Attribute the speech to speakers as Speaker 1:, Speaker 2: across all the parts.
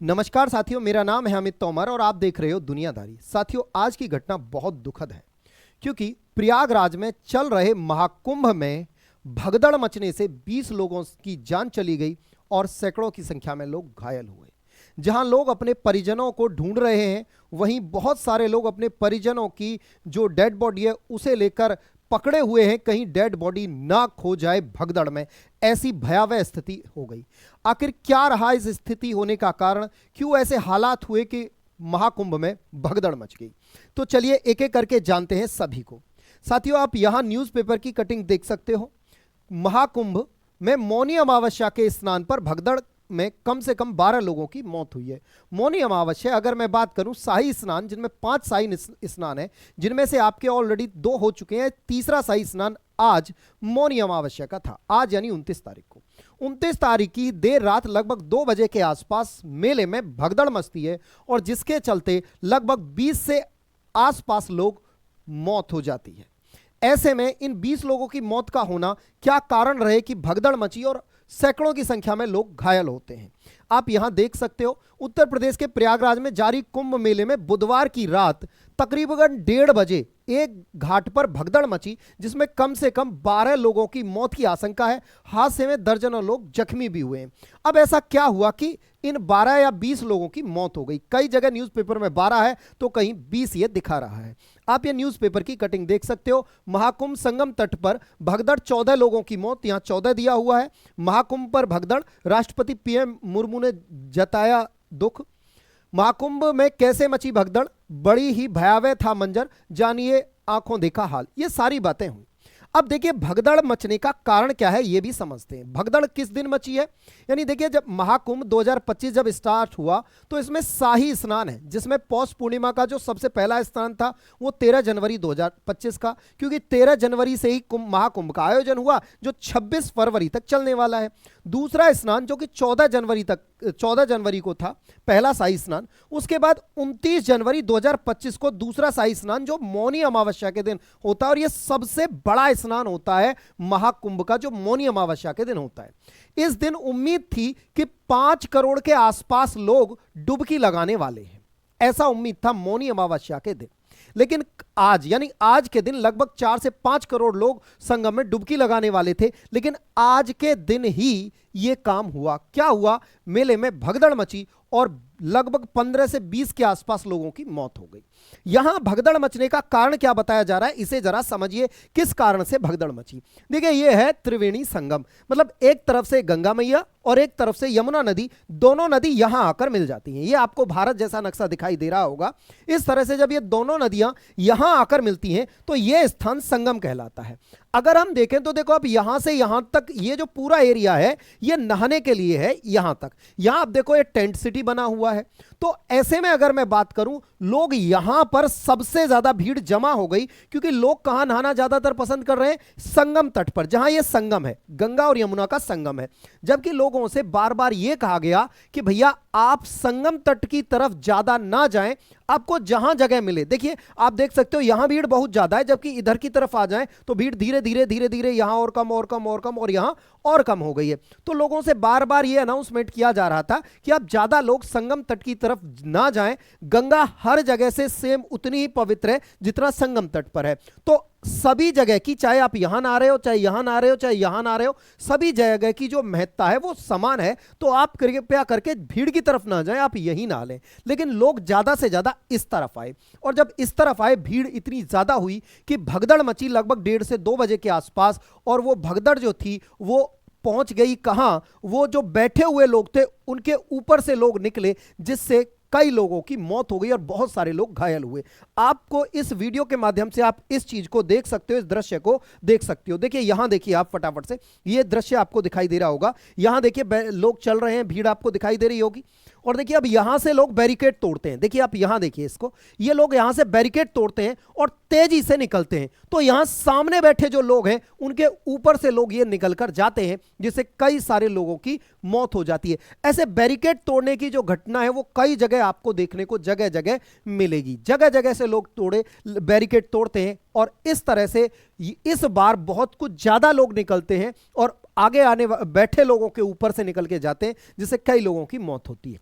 Speaker 1: नमस्कार साथियों, मेरा नाम है अमित तोमर और आप देख रहे हो दुनियादारी। साथियों, आज की घटना बहुत दुखद है क्योंकि प्रयागराज में चल रहे महाकुंभ में भगदड़ मचने से 20 लोगों की जान चली गई और सैकड़ों की संख्या में लोग घायल हुए। जहां लोग अपने परिजनों को ढूंढ रहे हैं, वहीं बहुत सारे लोग अपने परिजनों की जो डेड बॉडी है उसे लेकर पकड़े हुए हैं, कहीं डेड बॉडी ना खो जाए भगदड़ में। ऐसी भयावह स्थिति हो गई। आखिर क्या रहा इस स्थिति होने का कारण? क्यों ऐसे हालात हुए कि महाकुंभ में भगदड़ मच गई? तो चलिए एक एक करके जानते हैं सभी को। साथियों, आप यहां न्यूज़पेपर की कटिंग देख सकते हो। महाकुंभ में मौनी अमावस्या के स्नान पर भगदड़ में कम से कम 12 लोगों की मौत हुई है। मौनी अमावस्या, अगर मैं बात करूं शाही स्नान, जिनमें 5 शाही स्नान है, जिनमें से आपके ऑलरेडी 2 हो चुके हैं। तीसरा शाही स्नान आज मौनी अमावस्या का था, आज यानी 29 तारीख को। 29 तारीख की देर रात लगभग 2 बजे के आसपास मेले में भगदड़ मचती है और जिसके चलते लगभग 20 से आसपास लोग मौत हो जाती है। ऐसे में इन 20 लोगों की मौत का होना क्या कारण रहे कि भगदड़ मची और सैकड़ों की संख्या में लोग घायल होते हैं? आप यहां देख सकते हो, उत्तर प्रदेश के प्रयागराज में जारी कुंभ मेले में बुधवार की रात तकरीबन 1:30 बजे एक घाट पर भगदड़ मची, जिसमें कम से कम 12 लोगों की मौत की आशंका है। हादसे में दर्जनों लोग जख्मी भी हुए हैं। अब ऐसा क्या हुआ कि इन 12 या 20 लोगों की मौत हो गई? कई जगह न्यूज़पेपर में 12 है तो कहीं 20 ये दिखा रहा है। आप ये न्यूज़पेपर की कटिंग देख सकते हो। महाकुंभ संगम तट पर भगदड़, 14 लोगों की मौत, यहां 14 दिया हुआ है। महाकुंभ पर भगदड़, राष्ट्रपति पीएम मुर्मू ने जताया दुख। महाकुंभ में कैसे मची भगदड़? बड़ी ही भयावह था मंजर, जानिए आंखों देखा हाल। ये सारी बातें हुई। अब देखिए, भगदड़ मचने का कारण क्या है ये भी समझते हैं। भगदड़ किस दिन मची है? यानी देखिए, जब महाकुंभ 2025 जब स्टार्ट हुआ तो इसमें शाही स्नान है, जिसमें पौष पूर्णिमा का जो सबसे पहला स्नान था वो 13 जनवरी 2025 का, क्योंकि 13 जनवरी से ही महाकुंभ का आयोजन हुआ जो 26 फरवरी तक चलने वाला है। दूसरा स्नान जो कि 14 जनवरी को था, पहला शाही स्नान। उसके बाद 29 जनवरी 2025 को दूसरा शाही स्नान जो मौनी अमावस्या के दिन होता है, और यह सबसे बड़ा स्नान होता है महाकुंभ का जो मौनी अमावस्या के दिन होता है। इस दिन उम्मीद थी कि 5 करोड़ के आसपास लोग डुबकी लगाने वाले हैं, ऐसा उम्मीद था मौनी अमावस्या के दिन। लेकिन आज यानी आज के दिन लगभग 4 से 5 करोड़ लोग संगम में डुबकी लगाने वाले थे, लेकिन आज के दिन ही यह काम हुआ। क्या हुआ? मेले में भगदड़ मची और लगभग 15 से 20 के आसपास लोगों की मौत हो गई। यहां भगदड़ मचने का कारण क्या बताया जा रहा है, इसे जरा समझिए। किस कारण से भगदड़ मची? देखिए, यह है त्रिवेणी संगम। मतलब एक तरफ से गंगा मैया और एक तरफ से यमुना नदी, दोनों नदी यहां आकर मिल जाती हैं। यह आपको भारत जैसा नक्शा दिखाई दे रहा होगा। इस तरह से जब ये दोनों नदियां यहां आकर मिलती हैं तो यह स्थान संगम कहलाता है। अगर हम देखें तो देखो, अब यहां से यहां तक ये जो पूरा एरिया है ये नहाने के लिए है। यहां तक, यहां आप देखो ये टेंट सिटी बना हुआ है। तो ऐसे में अगर मैं बात करूं, लोग यहां पर सबसे ज्यादा भीड़ जमा हो गई, क्योंकि लोग कहां नहाना ज्यादातर पसंद कर रहे हैं? संगम तट पर, जहां यह संगम है, गंगा और यमुना का संगम है। जबकि लोगों से बार बार यह कहा गया कि भैया आप संगम तट की तरफ ज्यादा ना जाएं, आपको जहां जगह मिले। देखिए, आप देख सकते हो यहां भीड़ बहुत ज्यादा है, जबकि इधर की तरफ आ जाएं तो भीड़ धीरे धीरे यहां और कम और कम और कम और यहां और कम हो गई है। तो लोगों से बार बार यह अनाउंसमेंट किया जा रहा था कि आप ज्यादा लोग संगम तट की तरफ ना जाएं। गंगा हर जगह से सेम उतनी ही पवित्र है जितना संगम तट पर है। तो सभी जगह की, चाहे आप यहां ना रहे हो, चाहे यहां ना रहे हो, चाहे यहां ना रहे हो, सभी जगह की जो महत्ता है वो समान है। तो आप कृपया करके भीड़ की तरफ ना जाएं, आप यहीं ना लें। लेकिन लोग ज्यादा से ज्यादा इस तरफ आए, और जब इस तरफ आए भीड़ इतनी ज्यादा हुई कि भगदड़ मची लगभग 1:30 से 2 बजे के आसपास। और वो भगदड़ जो थी वो पहुंच गई कहां? वो जो बैठे हुए लोग थे उनके ऊपर से लोग निकले, जिससे कई लोगों की मौत हो गई और बहुत सारे लोग घायल हुए। आपको इस वीडियो के माध्यम से आप इस चीज को देख सकते हो, इस दृश्य को देख सकते हो। देखिए, यहां देखिए आप फटाफट से, ये दृश्य आपको दिखाई दे रहा होगा। यहां देखिए लोग चल रहे हैं, भीड़ आपको दिखाई दे रही होगी। और देखिए, अब यहां से लोग बैरिकेड तोड़ते हैं। देखिए, आप यहां देखिए इसको, ये लोग यहां से बैरिकेड तोड़ते हैं और तेजी से निकलते हैं। तो यहां सामने बैठे जो लोग हैं उनके ऊपर से लोग ये निकलकर जाते हैं, जिससे कई सारे लोगों की मौत हो जाती है। ऐसे बैरिकेड तोड़ने की जो घटना है वो कई जगह आपको देखने को जगह जगह मिलेगी। जगह जगह से लोग बैरिकेड तोड़ते हैं और इस तरह से इस बार बहुत कुछ ज्यादा लोग निकलते हैं और आगे आने बैठे लोगों के ऊपर से निकल के जाते हैं, जिससे कई लोगों की मौत होती है।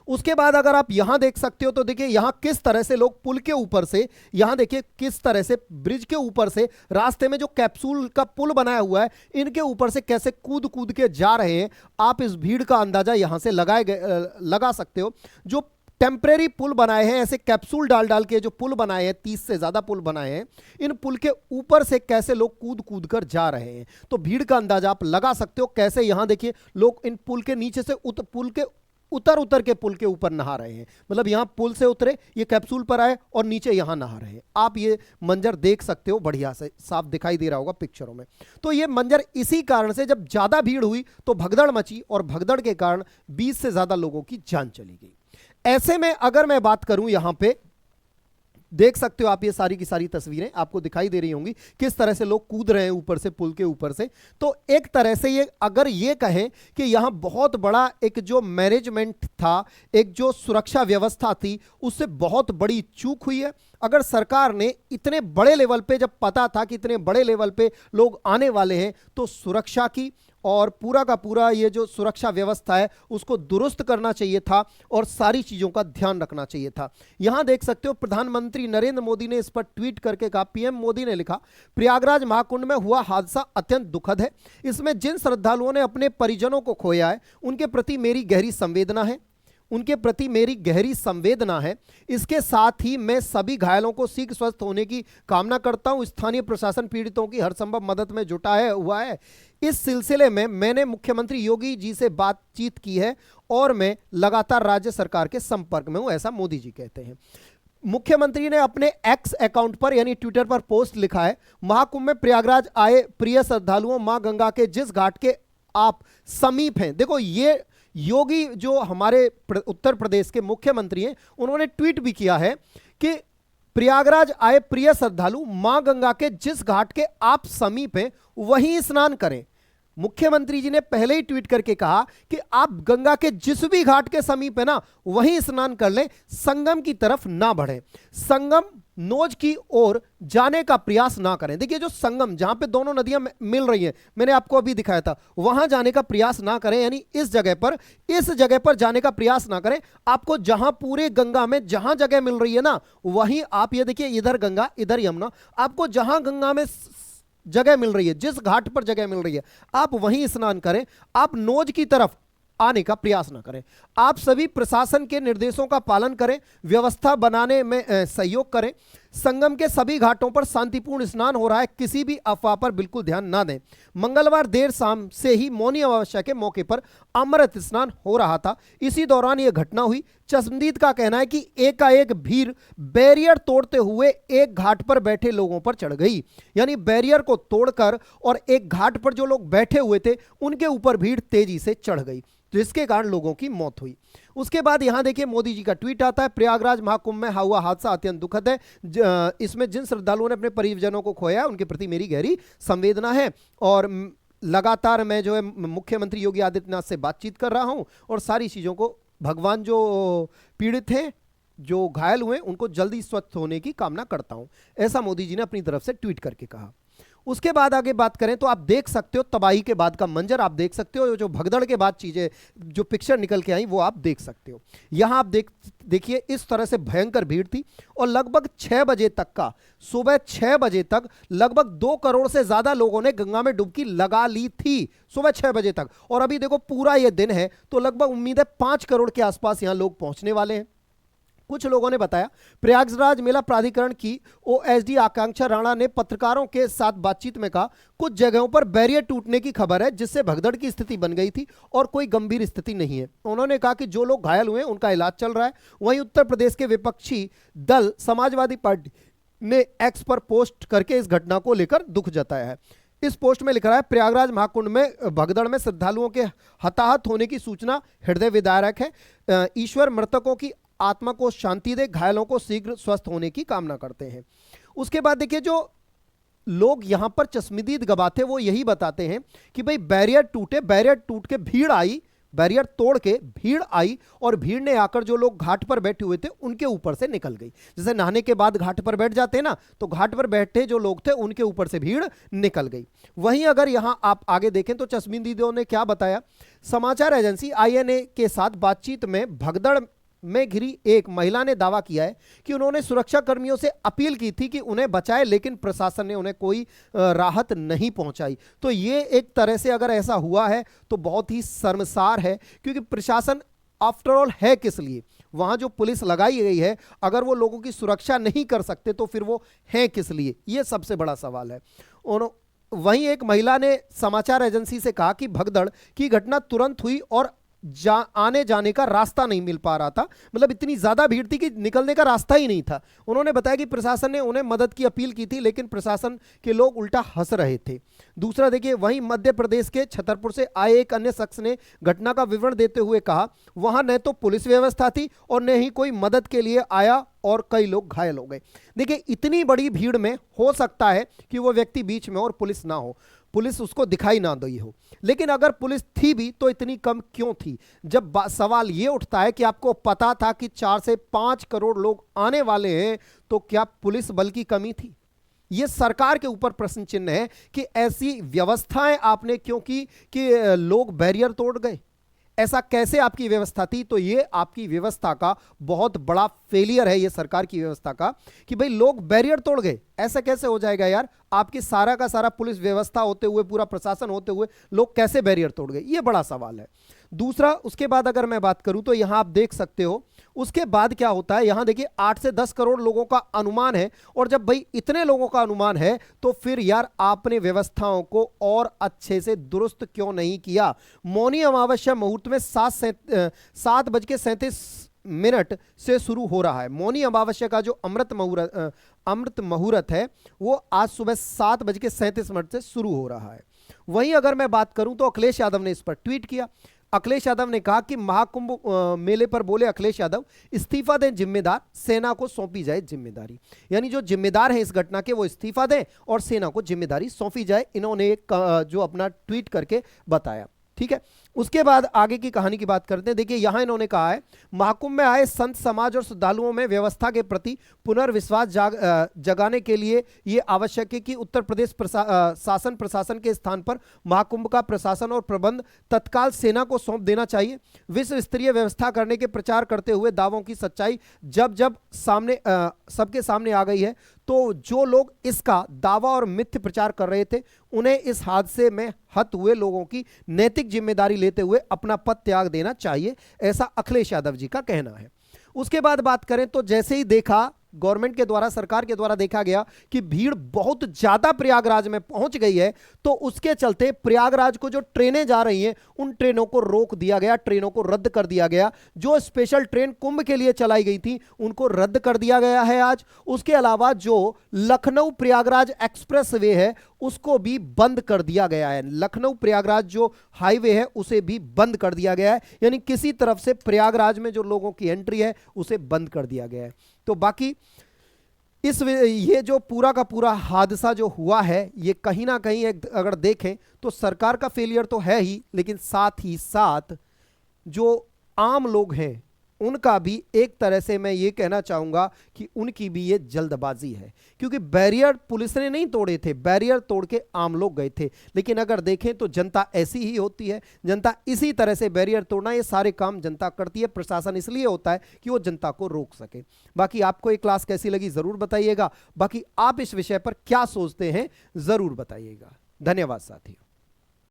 Speaker 1: उसके बाद अगर आप यहां देख सकते हो तो देखिए यहां किस तरह से लोग पुल के ऊपर से, यहां देखिए किस तरह से ब्रिज के ऊपर से रास्ते में जो कैप्सूल का पुल बनाया हुआ है इनके ऊपर से कैसे कूद कूद के जा रहे हैं। आप इस भीड़ का अंदाजा यहां से लगा सकते हो। जो टेम्परेरी पुल बनाए हैं, ऐसे कैप्सूल डाल डाल के जो पुल बनाए हैं, 30 से ज्यादा पुल बनाए हैं, इन पुल के ऊपर से कैसे लोग कूद कूद कर जा रहे हैं। तो भीड़ का अंदाजा आप लगा सकते हो। कैसे यहां देखिए लोग इन पुल के नीचे से पुल के उतर के पुल के ऊपर नहा रहे हैं। मतलब यहां पुल से उतरे, ये कैप्सूल पर आए और नीचे यहां नहा रहे हैं। आप ये मंजर देख सकते हो, बढ़िया से साफ दिखाई दे रहा होगा पिक्चरों में। तो ये मंजर इसी कारण से जब ज्यादा भीड़ हुई तो भगदड़ मची और भगदड़ के कारण 20 से ज्यादा लोगों की जान चली गई। ऐसे में अगर मैं बात करूं, यहां पे देख सकते हो आप, ये सारी की सारी तस्वीरें आपको दिखाई दे रही होंगी किस तरह से लोग कूद रहे हैं ऊपर से, पुल के ऊपर से। तो एक तरह से ये अगर ये कहें कि यहां बहुत बड़ा एक जो मैनेजमेंट था, एक जो सुरक्षा व्यवस्था थी, उससे बहुत बड़ी चूक हुई है। अगर सरकार ने इतने बड़े लेवल पे, जब पता था कि इतने बड़े लेवल पे लोग आने वाले हैं, तो सुरक्षा की और पूरा का पूरा ये जो सुरक्षा व्यवस्था है उसको दुरुस्त करना चाहिए था और सारी चीजों का ध्यान रखना चाहिए था। यहां देख सकते हो प्रधानमंत्री नरेंद्र मोदी ने इस पर ट्वीट करके कहा, पीएम मोदी ने लिखा, प्रयागराज महाकुंभ में हुआ हादसा अत्यंत दुखद है। इसमें जिन श्रद्धालुओं ने अपने परिजनों को खोया है उनके प्रति मेरी गहरी संवेदना है, उनके प्रति मेरी गहरी संवेदना है। इसके साथ ही मैं सभी घायलों को शीघ्र स्वस्थ होने की कामना करता हूं। स्थानीय प्रशासन पीड़ितों की हर संभव मदद में जुटा हुआ है। इस सिलसिले में मैंने मुख्यमंत्री योगी जी से बातचीत की है और मैं लगातार राज्य सरकार के संपर्क में हूं, ऐसा मोदी जी कहते हैं। मुख्यमंत्री ने अपने एक्स अकाउंट पर यानी ट्विटर पर पोस्ट लिखा है, महाकुंभ में प्रयागराज आए प्रिय श्रद्धालुओं, मां गंगा के जिस घाट के आप समीप हैं। देखो, ये योगी जो हमारे उत्तर प्रदेश के मुख्यमंत्री हैं, उन्होंने ट्वीट भी किया है कि प्रयागराज आए प्रिय श्रद्धालु, मां गंगा के जिस घाट के आप समीप हैं वहीं स्नान करें। मुख्यमंत्री जी ने पहले ही ट्वीट करके कहा कि आप गंगा के जिस भी घाट के समीप है ना, वहीं स्नान कर लें, संगम की तरफ ना बढ़ें, संगम नोज की ओर जाने का प्रयास ना करें। देखिए, जो संगम जहां पे दोनों नदियां मिल रही हैं, मैंने आपको अभी दिखाया था, वहां जाने का प्रयास ना करें, यानी इस जगह पर जाने का प्रयास ना करें। आपको जहां पूरे गंगा में जहां जगह मिल रही है ना, वहीं आप ये देखिए, इधर गंगा इधर यमुना, आपको जहां गंगा में जगह मिल रही है, जिस घाट पर जगह मिल रही है, आप वहीं स्नान करें। आप नोज की तरफ आने का प्रयास ना करें। आप सभी प्रशासन के निर्देशों का पालन करें, व्यवस्था बनाने में सहयोग करें। संगम के सभी घाटों पर शांतिपूर्ण स्नान हो रहा है, किसी भी अफवाह पर बिल्कुल ध्यान ना दें। मंगलवार देर शाम से ही मौनी अमावस्या के मौके पर अमृत स्नान हो रहा था, इसी दौरान यह घटना हुई। चश्मदीद का कहना है कि एकाएक भीड़ बैरियर तोड़ते हुए एक घाट पर बैठे लोगों पर चढ़ गई, यानी बैरियर को तोड़कर और एक घाट पर जो लोग बैठे हुए थे उनके ऊपर भीड़ तेजी से चढ़ गई, जिसके कारण लोगों की मौत हुई। उसके बाद यहां देखिए मोदी जी का ट्वीट आता है, प्रयागराज महाकुंभ में हुआ हादसा अत्यंत दुखद है। इसमें जिन श्रद्धालुओं ने अपने परिजनों को खोया उनके प्रति मेरी गहरी संवेदना है और लगातार मैं जो है मुख्यमंत्री योगी आदित्यनाथ से बातचीत कर रहा हूं और सारी चीजों को, भगवान जो पीड़ित हैं, जो घायल हुए, उनको जल्दी स्वस्थ होने की कामना करता हूं, ऐसा मोदी जी ने अपनी तरफ से ट्वीट करके कहा। उसके बाद आगे बात करें तो आप देख सकते हो तबाही के बाद का मंजर, आप देख सकते हो जो भगदड़ के बाद चीजें, जो पिक्चर निकल के आई वो आप देख सकते हो। यहां आप देखिए इस तरह से भयंकर भीड़ थी और लगभग 6 बजे तक का, सुबह 6 बजे तक लगभग 2 करोड़ से ज्यादा लोगों ने गंगा में डुबकी लगा ली थी, सुबह 6 बजे तक। और अभी देखो पूरा ये दिन है तो लगभग उम्मीद है 5 करोड़ के आसपास यहां लोग पहुंचने वाले हैं। कुछ लोगों ने बताया, प्रयागराज मेला प्राधिकरण की ओएसडी आकांक्षा राणा ने पत्रकारों के साथ बातचीत में कहा, कुछ जगहों पर बैरियर टूटने की खबर है जिससे भगदड़ की स्थिति बन गई थी और कोई गंभीर स्थिति नहीं है। उन्होंने कहा कि जो लोग घायल हुए उनका इलाज चल रहा है। वहीं उत्तर प्रदेश के विपक्षी दल समाजवादी पार्टी ने एक्स पर पोस्ट करके इस घटना को लेकर दुख जताया है। इस पोस्ट में लिखा है, प्रयागराज महाकुंभ में भगदड़ में श्रद्धालुओं के हताहत होने की सूचना हृदय विदारक है। ईश्वर मृतकों की आत्मा को शांति दे, घायलों को शीघ्र स्वस्थ होने की कामना करते हैं। उसके बाद देखिए जो लोग यहां पर चश्मदीद गवाते वो यही बताते हैं कि भाई बैरियर टूटे, बैरियर टूट के भीड़ आई, बैरियर तोड़ के भीड़ आई और भीड़ ने आकर जो लोग घाट पर बैठे हुए थे उनके ऊपर से निकल गई। जैसे नहाने के बाद घाट पर बैठ जाते हैं ना, तो घाट पर बैठे जो लोग थे उनके ऊपर से भीड़ निकल गई। वहीं अगर यहां आप आगे देखें तो चश्मदीदों ने क्या बताया, समाचार एजेंसी आईएनए के साथ बातचीत में भगदड़ में घिरी एक महिला ने दावा किया है कि उन्होंने सुरक्षा कर्मियों से अपील की थी कि उन्हें बचाए, लेकिन प्रशासन ने उन्हें कोई राहत नहीं पहुंचाई। तो ये एक तरह से अगर ऐसा हुआ है तो बहुत ही शर्मसार है, क्योंकि प्रशासन आफ्टर ऑल है किस लिए? वहां जो पुलिस लगाई गई है, अगर वो लोगों की सुरक्षा नहीं कर सकते तो फिर वो हैं किस लिए? ये सबसे बड़ा सवाल है। और वहीं एक महिला ने समाचार एजेंसी से कहा कि भगदड़ की घटना तुरंत हुई और आने जाने का रास्ता नहीं मिल पा रहा था, मतलब इतनी ज्यादा भीड़ थी कि निकलने का रास्ता ही नहीं था। उन्होंने बताया कि प्रशासन ने उन्हें मदद की अपील की थी, लेकिन प्रशासन के लोग उल्टा हंस रहे थे। दूसरा देखिए, वहीं मध्य प्रदेश के छतरपुर से आए एक अन्य शख्स ने घटना का विवरण देते हुए कहा, वहां न तो पुलिस व्यवस्था थी और न ही कोई मदद के लिए आया और कई लोग घायल हो गए। देखिए, इतनी बड़ी भीड़ में हो सकता है कि वो व्यक्ति बीच में और पुलिस ना हो, पुलिस उसको दिखाई ना दी हो, लेकिन अगर पुलिस थी भी तो इतनी कम क्यों थी? जब सवाल ये उठता है कि आपको पता था कि 4 से 5 करोड़ लोग आने वाले हैं, तो क्या पुलिस बल की कमी थी? ये सरकार के ऊपर प्रश्न चिन्ह है कि ऐसी व्यवस्थाएं आपने क्यों की कि लोग बैरियर तोड़ गए। ऐसा कैसे आपकी व्यवस्था थी? तो ये आपकी व्यवस्था का बहुत बड़ा फेलियर है, ये सरकार की व्यवस्था का, कि भाई लोग बैरियर तोड़ गए। ऐसा कैसे हो जाएगा यार? आपकी सारा का सारा पुलिस व्यवस्था होते हुए, पूरा प्रशासन होते हुए लोग कैसे बैरियर तोड़ गए? ये बड़ा सवाल है। दूसरा, उसके बाद अगर मैं बात करूं तो यहां आप देख सकते हो उसके बाद क्या होता है। यहां देखिए 8 से 10 करोड़ लोगों का अनुमान है, और जब भाई इतने लोगों का अनुमान है तो फिर यार आपने व्यवस्थाओं को और अच्छे से दुरुस्त क्यों नहीं किया? मौनी अमावस्या मुहूर्त में 7:37 से शुरू हो रहा है। मौनी अमावस्या का जो अमृत मुहूर्त है वो आज सुबह 7:37 से शुरू हो रहा है। वहीं अगर मैं बात करूं तो अखिलेश यादव ने इस पर ट्वीट किया। अखिलेश यादव ने कहा कि महाकुंभ मेले पर बोले अखिलेश यादव, इस्तीफा दें जिम्मेदार, सेना को सौंपी जाए जिम्मेदारी। यानी जो जिम्मेदार है इस घटना के वो इस्तीफा दें और सेना को जिम्मेदारी सौंपी जाए, इन्होंने एक जो अपना ट्वीट करके बताया। ठीक है, उसके बाद आगे की कहानी की बात करते हैं। देखिए यहां इन्होंने कहा है, महाकुंभ में आए संत समाज और श्रद्धालुओं में व्यवस्था के प्रति पुनर्विश्वास जगाने के लिए यह आवश्यक है कि उत्तर प्रदेश शासन प्रशासन के स्थान पर महाकुंभ का प्रशासन और प्रबंध तत्काल सेना को सौंप देना चाहिए। विश्व स्तरीय व्यवस्था करने के प्रचार करते हुए दावों की सच्चाई जब जब सबके सामने आ गई है, तो जो लोग इसका दावा और मिथ्य प्रचार कर रहे थे उन्हें इस हादसे में हत हुए लोगों की नैतिक जिम्मेदारी लेते हुए अपना पद त्याग देना चाहिए, ऐसा अखिलेश यादव जी का कहना है। उसके बाद बात करें तो जैसे ही देखा गवर्नमेंट के द्वारा, सरकार के द्वारा देखा गया कि भीड़ बहुत ज्यादा प्रयागराज में पहुंच गई है, तो उसके चलते प्रयागराज को जो ट्रेनें जा रही हैं उन ट्रेनों को रोक दिया गया, ट्रेनों को रद्द कर दिया गया। जो स्पेशल ट्रेन कुंभ के लिए चलाई गई थी उनको रद्द कर दिया गया है आज। उसके अलावा जो लखनऊ प्रयागराज एक्सप्रेस वे है उसको भी बंद कर दिया गया है। लखनऊ प्रयागराज जो हाईवे है उसे भी बंद कर दिया गया है, यानी किसी तरफ से प्रयागराज में जो लोगों की एंट्री है उसे बंद कर दिया गया है। तो बाकी ये जो पूरा का पूरा हादसा जो हुआ है ये कहीं ना कहीं अगर देखें तो सरकार का फेलियर तो है ही, लेकिन साथ ही साथ जो आम लोग हैं उनका भी एक तरह से मैं ये कहना चाहूंगा कि उनकी भी ये जल्दबाजी है, क्योंकि बैरियर पुलिस ने नहीं तोड़े थे, बैरियर तोड़ के आम लोग गए थे। लेकिन अगर देखें तो जनता ऐसी ही होती है, जनता इसी तरह से बैरियर तोड़ना, ये सारे काम जनता करती है, प्रशासन इसलिए होता है कि वो जनता को रोक सके। बाकी आपको ये क्लास कैसी लगी जरूर बताइएगा, बाकी आप इस विषय पर क्या सोचते हैं जरूर बताइएगा। धन्यवाद साथियों।